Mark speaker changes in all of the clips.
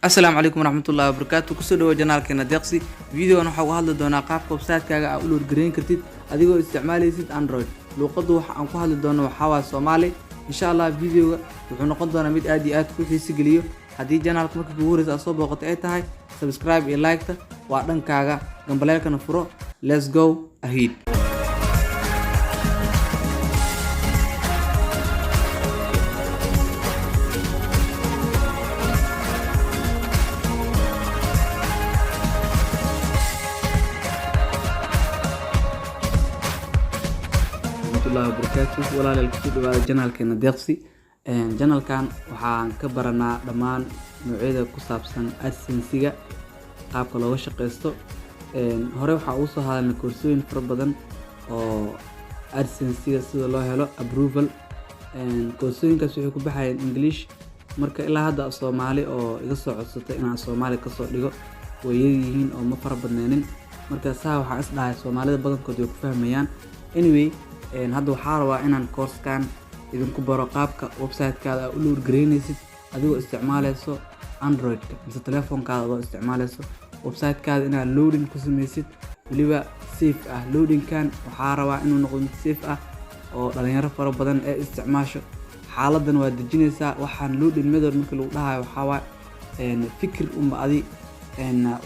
Speaker 1: السلام عليكم ورحمة الله وبركاته كسر دو جنالكنا دقسي فيديو أنا حاول دونا قاب وebsite كاga أولور جرين كرتيد أديكو استعماليسيد أندرويد لوقدو waxaan ku hadli doono waxa waa Soomaali insha Allah videoga wuxuu noqon doonaa mid aad iyo aad ku xiiso geliyo hadii channelka markii ugu horeysa soo booqatay ay tahay subscribe iyo like ta waa dhankaaga gambaleelkana furo let's go ahead الله وبركاته ولا للكتب ولا جنال كنا دقسي جنال كان وحان كبرنا دمان نوعيدا كسابسن أسنسيجا قاب كلو شقيستو هوري وحا اوسو هذا كورسوين فربدن او أسنسيجا سيدا الله هلو approval كورسوين كاسو يحكو بحاين انجليش مركا إلا هذا الصومالي او إذا سو عدسطي إنا الصومالي كسو لغو ويهين او مفربدنين مركا ساها وحا اسدها الصومالي بدن كوديو كفهميان anyway hadda waxaa rabaa inaan course-kan idinku baro qaabka website-kaada u load gareynaysid adigoo isticmaalayso Android-ka mise telefoonkaada oo isticmaalayso website-kaada inaad loading ku samaysid waliba safe ah loading-kan waxaa rabaa inuu noqdo mid safe ah oo dhalinyaro fara badan ee isticmaasho xaaladan waa dejinaysaa waxaan loading method markii lagu dhahayo waxaa waa fikir adi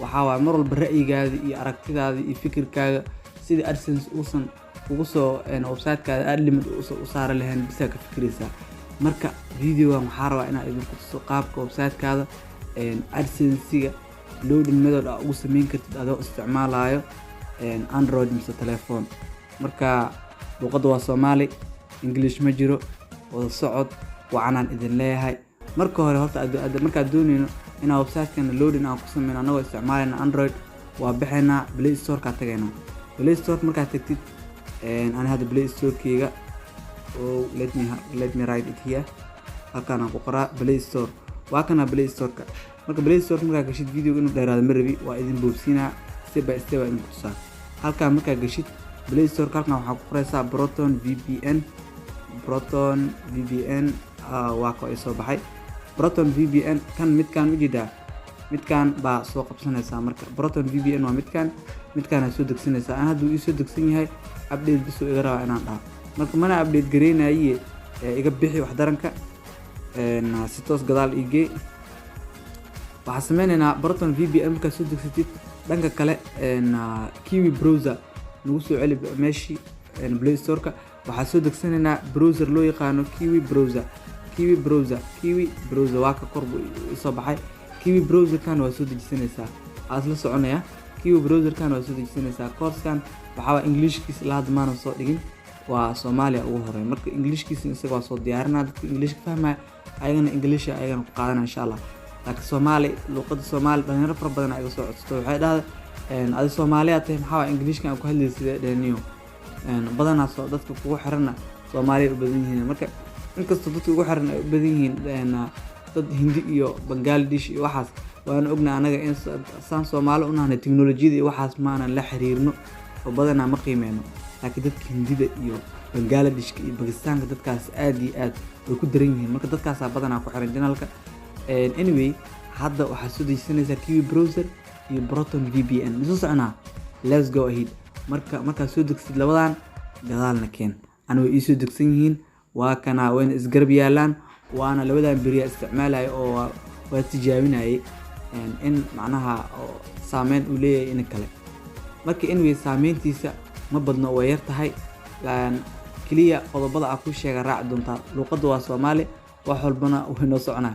Speaker 1: waxaa waa mar walba ra'yigaada iyo aragtidaada iyo fikirkaaga sidii AdSense uusan ugu soo website-kaada aad limit u saar lahayn bisa ka fikiraysaa marka videogan waxaa rabaa inaad idinku tuso qaabka website-kaada AdSense-ga loading method ugu sameyn kartid adoo isticmaalayo Android mise telephone marka luqadda waa Soomaali English ma jiro wada socod waxaan idin leeyahay marka hore horta marka doonayno inaan website-kan loading aan ku sameyno anagoo isticmaalayna Android waa bixinaa Play Store ka tagayna Play Store marka tagtid أنا هذا بلاي ستور كيغا let me write it here halkaan aan ku qoraa Play Store waa kana Play Store ka marka Play Store marka gashid video inuu dheeraado ma rabi waa idin boobsiinaa step by step aan ku tusaa halkaan marka gashid Play Store halkaan waxa ku qoraysaa Proton VPN waa ko ay soo baxay Proton VPN kan midkaan u jeedaa midkaan baa soo qabsanaysaa marka Proton VPN waa midkaan ay soo degsanaysaa aan hadda uu soo degsan yahay update biso iga rabaa inaan dhaaf marka mana update gareenaayay iga bixi wax daranka si toos gadaal igee waxa sameeynaa Proton VPN marka soo degsatid dhanka kale Kiwi browser nagu soo celi meeshii Play Store ka waxa soo degsanayna browser loo yaqaano Kiwi browser waa ka korbo soo baxay Kiwi browser kan waa soo dejisanaysaa asla soconaya Kiwi browser kan waa soo dejisanaysaa course-kan waxaa English-kiisa la hadmaan soo dhigin waa Soomaaliya ugu horeey marka English-kiisa isaga soo diyaarinaa dadka English fahmaya ayagana English ayagana ku qaadanaa insha Allah laakiin Soomaali luqadda Soomaali dhalinyaro fara badan ay soo codsato waxay dhahdeen adi Soomaaliya tahay maxaa English-kan ku hadlaysid dhaniyo badanaa soo dadka kugu xirana Soomaaliya u badan yihiin marka inkastoo dadka ugu xiran ay u badan yihiin dad Hindi iyo Bangladesh iyo waxaas waan ognaa anaga in saan Soomaali u nahay teknolojiyada iyo waxaas maana la xiriirno oo badanaa ma qiimeeno laakiin dadka Hindida iyo Bangladesh iyo Pakistan dadkaas aad iyo aad way ku daran yihiin marka dadkaas badanaa ku xiran channelka anyway hadda waxa soo dejinaysaa Kiwi browser iyo Proton VPN soo soconaa let's go ahead marka soo degsid labadan gadaalna keen anoo ii soo degsan yihiin waa kana weyn isgarab yaalaan waana labadan bariya isticmaalay oo waa tijaabinayay in macnaha saameyn u leeyahay in kale marka anyway saameyntiisa ma badno way yar tahay kaliya qodobada aan ku sheegay raac doonta luqadda waa Soomaali wax walbana way noo soconaa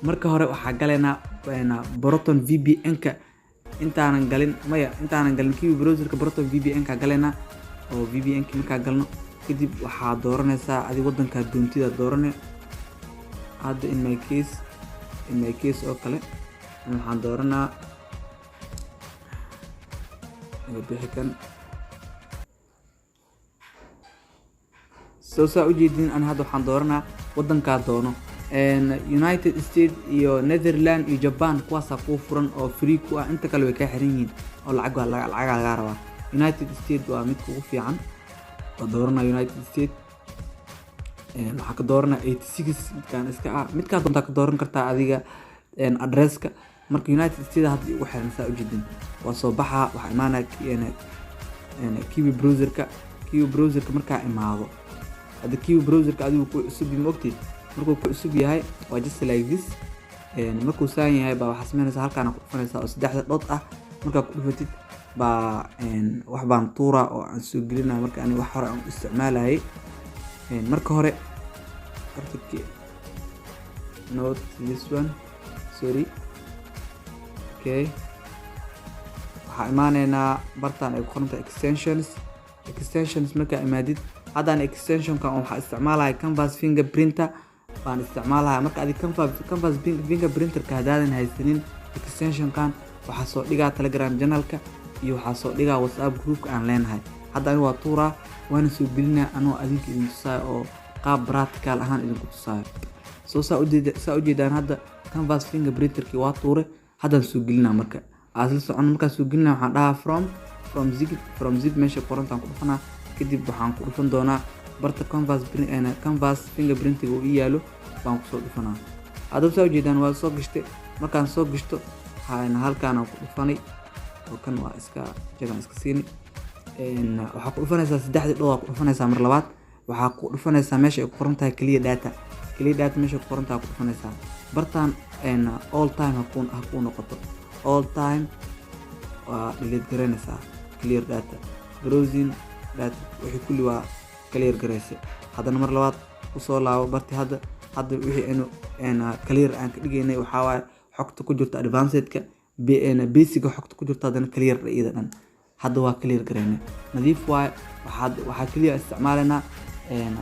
Speaker 1: marka hore waxa galeena Proton VPN-ka intaanan galin Kiwi browser-ka Proton VPN-ka galeena oo VPN-ka marka galno kadib waxa dooranaysaa adi wadanka doontida dooranay hadda in my case oo kale waxaan dooranaa bixikan soo ujeedin aan hadda waxaan dooranaa wadanka doono United States iyo Netherlands iyo Japan kuwaas ku furan oo free ku ah inta kale way ka xiran yihiin oo lacag laga rabaa United States waa mid ugu fiican oo dooranaa United States waxaa ka dooranaa 86 midkaan iska midkaa doontaa ka dooran kartaa adiga addresska marka United States hadda ugu xiran saa u jeedin waa soo baxa waxa imaanaya Kiwi browserka markaa imaado hadda Kiwi browserka adigu ku cusub moogtid markuu ku cusub yahay waa just like this markuu saan yahay baa waxa sameynaysa halkaan ku dhufanaysa oo saddexda dot ah marka ku dhufatid baa wax baan tuura oo aan soo gelinaa marka ani wax hore aan isticmaalay marka hore not this one sorry okay waxa imaanayna bartaan ay ku qoranta extensions marka imaadid haddaan extensionka waxa isticmaalaya canvas fingerprinter baan isticmaalaya marka adi canvas fingerprinter ka hadaadan haysanin extensionkan waxa soo dhigaa Telegram channelka iyo waxa soo dhigaa WhatsApp groupka aan leenahay hadda ani waa tuura waana soo gelinaa anoo adinka idin tusaayo oo qaab practical ahaan idinku tusaayo soo saa u jeedaan hadda canvas fingerprinterki waa tuure haddaan soo gelinaa marka asla socon marka soo gelinaa waxaan dhahaa from zip meesha qorantaan ku dhufanaa kadib waxaan ku dhufan doonaa barta canvas fingerprinting oo ii yaalo baan ku soo dhufanaa hadda saa u jeedaan waa soo gashtay markaan soo gashto halkaan aan ku dhufanay oo kan waa iska jagan iska siini waxa ku dhufanaysaa saddexda dhow ku dhufanaysaa mar labaad waxa ku dhufanaysaa meesha ay ku qoran tahay clear data meesha ku qoran tahay ku dhufanaysaa bartaan all time ha ku noqoto all time waa delete garanaysaa clear data browsing data wixii kulli waa clear gareysay haddana mar labaad ku soo laabo barti hadda wixii aynu clear aan ka dhigaynay waxa waaye xogta ku jirta advancedka basic xogta ku jirta haddana clear iyada dhan hadda waa clear gareynay nadiif waaye waxaa kaliya isticmaalanaa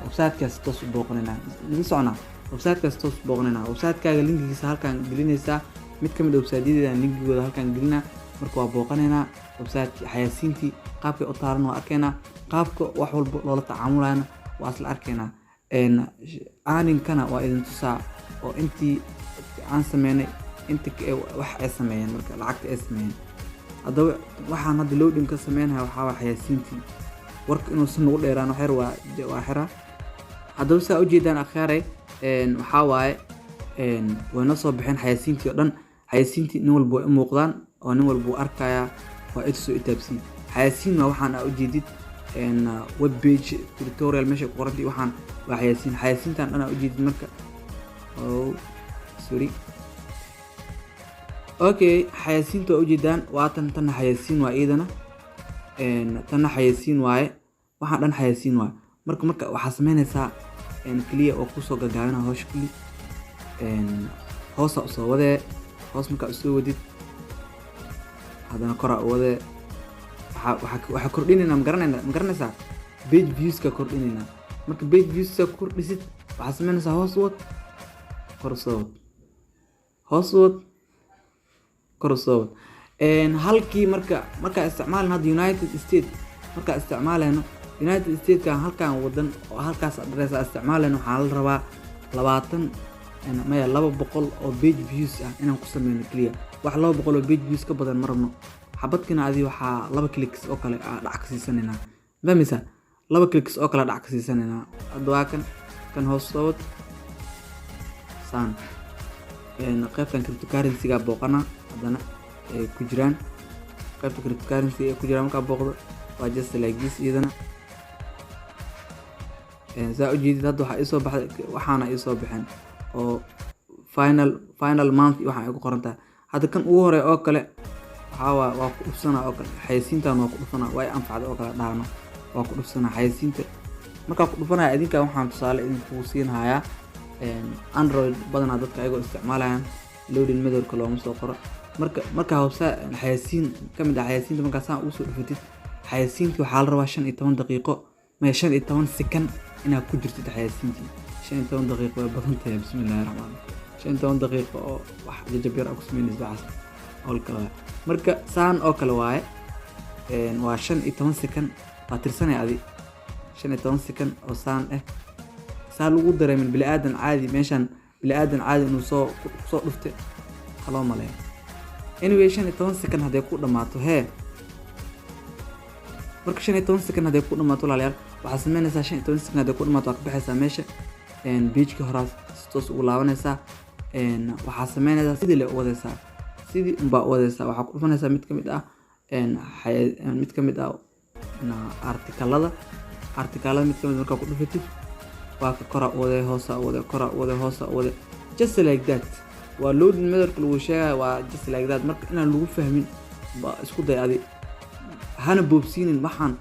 Speaker 1: website-kaas toos u booqanaynaa idin soconaa website-kaas toos u booqanaynaa website-kaaga linkigiisa halkaan gelinaysaa mid ka mid ah website-yadeeda linkigooda halkaan gelinaa marka waa booqanaynaa website xayaysiintii qaabkay u taaran waa arkaynaa qaabka wax walba loola tacaamulayna waa isla arkaynaa aaninkana waa idin tusaa oo intii aan sameynay inta wax ay sameeyeen marka lacagta ay sameeyeen haddaba waxaan hadda loading ka sameynayaa waxaa waa xayaysiintii warka inuu si nagu dheeraan xeer waa xira haddaba saa u jeedaan akhyaaray waxaa waaye wayna soo bixeen xayaysiintii oo dhan xayaysiintii nin walba way u muuqdaan oo nin walba uu arkayaa waa cid soo itaabsiin xayaysiin waa waxaan u jeedid web page tutorial meesha ku qorantay waxaan waa xayaysiintan dhan u jeedid marka sorry okay xayaysiinta u jeedaan waa tan xayaysiin waa iyadana tan xayaysiin waaye waxaan dhan xayaysiin waaye marka waxa sameynaysaa kaliya oo ku soo gagaabina hoosh kali hoosa soo wadee hoos marka soo wadid hadana kora wadee waxa kordhinayna ma garanaysaa page views ka kordhinayna marka page views ka kordhisid waxa sameynaysaa hoos wad kor soo wad kor soo wad halkii marka isticmaalna hadda United States marka isticmaalayno United States ka halkaan wadan oo halkaas address isticmaalayno waxa la rabaa 200 oo page views ah inaan ku sameeyno clear wax 200 oo page views ka badan marabno xabadkina adii waxa 2 clicks oo kale dhac ka siisanayna damisa 2 clicks oo kale dhac ka siisanayna adwaa kan hoos soo wad saan qaybtan cryptocurrency ga booqana hadana ay ku jiraan qaybta cryptocurrency ay ku jiraan marka booqdo waa just like this iyadana saa u jeedid hadda waxa soo baxay waxaana ay soo baxeen oo final month waxa ay ku qorantaa hadda kan ugu hore oo kale waa ku dhufsanaa oo kale xayaysiintan waa ku dhufanaa way anfacdo oo kale dhaano waa ku dhufsanaa xayaysiinta marka ku dhufanaa idinka waxaan tusaale idinku siinayaa Android badanaa dadka ayagoo isticmaalayaan loading method-ka looma soo qoro marka hawsa xayaysiin kamid ah xayaysiinta marka saan ugu soo dhufatid xayaysiintii waxaa la rabaa 15 daqiiqo ma 15 second inaad ku jirtid xayaysiintii 15 daqiiqo way badan tahay bismillaahir rahmaanir 15 daqiiqo oo wax jajabir ah ku sameynaysa oo kale marka saan oo kale waaye waa 15 second waa tirsanay adi 15 second oo saan saa lagu dareemin bili aadan caadi meeshan bili aadan caadi inuu soo dhuftay haloo malay anyway 15 second haday ku dhamaato marka 15 second haday ku dhamaato walaalayaal waxa sameynaysaa 15 second haday ku dhamaato ka baxaysaa meesha page-ka horaas toos ugu laabanaysaa waxa sameynaysaa sidii la wadaysaa sidii unbaa wadaysaa. Waxaa ku dhufanaysaa mid ka mid ah mid ka mid ah artikalada mid ka mid markaa ku dhufatid waa ka kora wada hoosa wada kora wada hoosa wada just like that. waa loading method lagu sheegay waa just like that. marka inaan lagu fahmin ba isku day adi hana boobsiinin waxaan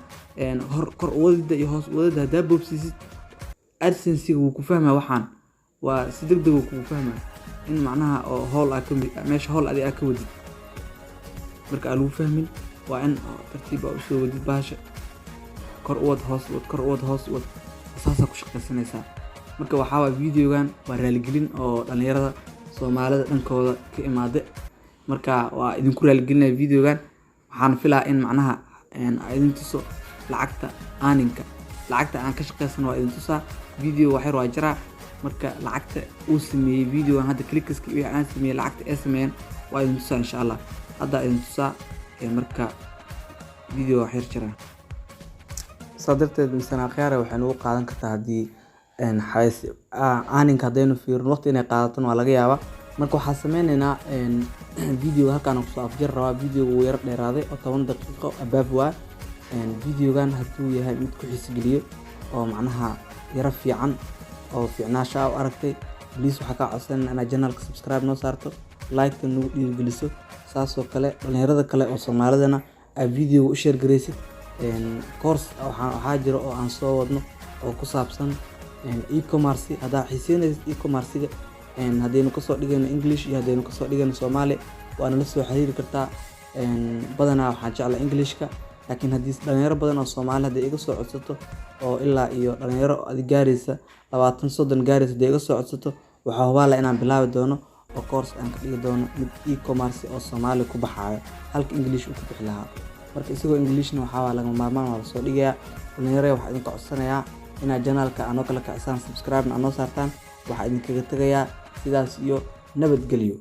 Speaker 1: kor wadida iyo hoos wadida hadaa boobsiisid AdSense wuu ku fahmaa waxaan waa si degdeg uu ku fahmaa in macnaha oo hool ah meesha hool adi ka wadid. marka aan lagu fahmin waa in tartiib u soo wadid baasha kor wad hoos wad kor wad hoos wad asaasa ku shaqaysanaysaa. marka waxaa waa videogan waa raaligelin oo dhalinyarada Soomaalida dhankooda ka imaade. marka waa idinku raaligelinaya videogan. waxaan filaa in macnaha idin tuso lacagta aan ka shaqaysano waa idin tusaa video waxyar waa jira. marka lacagta uu sameeyay videogan hadda clicks iyo aan sameeyay lacagta ay sameeyeen waa idin tusaa insha Allah. hadda idin tusaa marka video waxyar jira sadarteed misana khiyaar waxaan ugu qaadan kartaa hadii aaninka hadaynu fiirno waqti inay qaadato waa laga yaabaa. marka waxaan sameynaynaa video halkaan ku soo afjar rabaa. video uu yar dheeraaday oo 10 daqiiqo abaab waa. videogan haduu yahay mid ku xiis geliyo oo macnaha yara fiican oo fiicnaasha u aragtay please waxa ka codsan inaad channelka subscribe noo saarto like noo dhiirigeliso saasoo kale dhalinyarada kale oo Soomaalidana video u share gareysid. course waxaa jira oo aan soo wadno oo ku saabsan e-commerce. hadaa xiiseynaysid e-commerce hadaynu ka soo dhigayno English iyo hadaynu ka soo dhigayno Soomaali waana la soo xiriiri kartaa. badanaa waxaan jeclaa Englishka laakiin hadii dhalinyaro badan oo Soomaali haday iga soo codsato oo ilaa iyo dhalinyaro adi gaaraysa 20-30 gaaraysa haday iga soo codsato waxaa hubaala inaan bilaabi doono oo course aan ka dhigi doono mid e-commerce oo Soomaali ku baxaayo halka English uu ku bixi lahaa. marka isagoo Englishna waxaa laga maarmaan waa soo dhigayaa. dhalinyaro waxaan idin ka codsanayaa inaad channelka anoo kala kacsaan subscribe na anoo saartaan. waxaan idin kaga tagayaa sidaas iyo nabadgelyo.